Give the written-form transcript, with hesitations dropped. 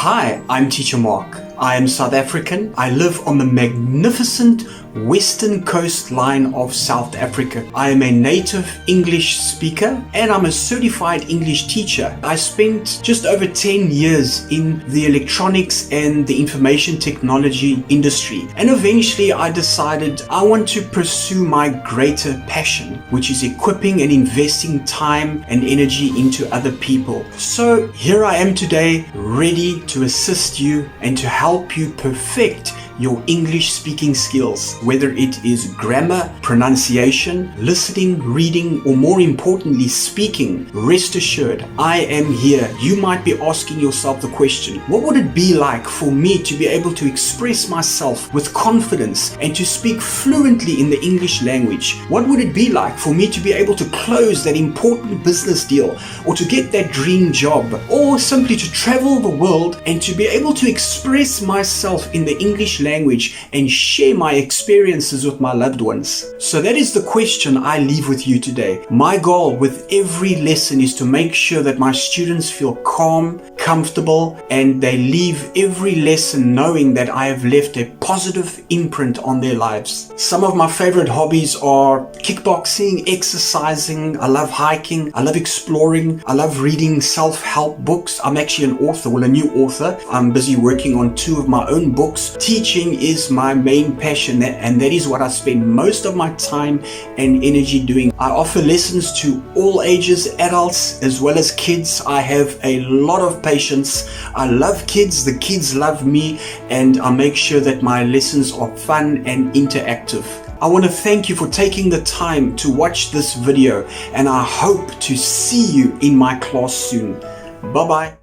Hi, I'm Teacher Mark. I am South African. I live on the magnificent western coastline of South Africa. I am a native English speaker and I'm a certified English teacher. I spent just over 10 years in the electronics and the information technology industry. And eventually I decided I want to pursue my greater passion, which is equipping and investing time and energy into other people. So here I am today, ready to assist you and to help you perfect your English speaking skills, whether it is grammar, pronunciation, listening, reading, or more importantly, speaking. Rest assured, I am here. You might be asking yourself the question, what would it be like for me to be able to express myself with confidence and to speak fluently in the English language? What would it be like for me to be able to close that important business deal, or to get that dream job, or simply to travel the world and to be able to express myself in the English language and share my experiences with my loved ones? So that is the question I leave with you today. My goal with every lesson is to make sure that my students feel calm, comfortable, and they leave every lesson knowing that I have left a positive imprint on their lives. Some of my favorite hobbies are kickboxing, exercising. I love hiking. I love exploring. I love reading self-help books. I'm actually an author, a new author. I'm busy working on 2 of my own books. Teaching is my main passion, and that is what I spend most of my time and energy doing. I offer lessons to all ages, adults as well as kids. I have a lot of patience. I love kids, the kids love me, and I make sure that my lessons are fun and interactive. I want to thank you for taking the time to watch this video, and I hope to see you in my class soon. Bye-bye.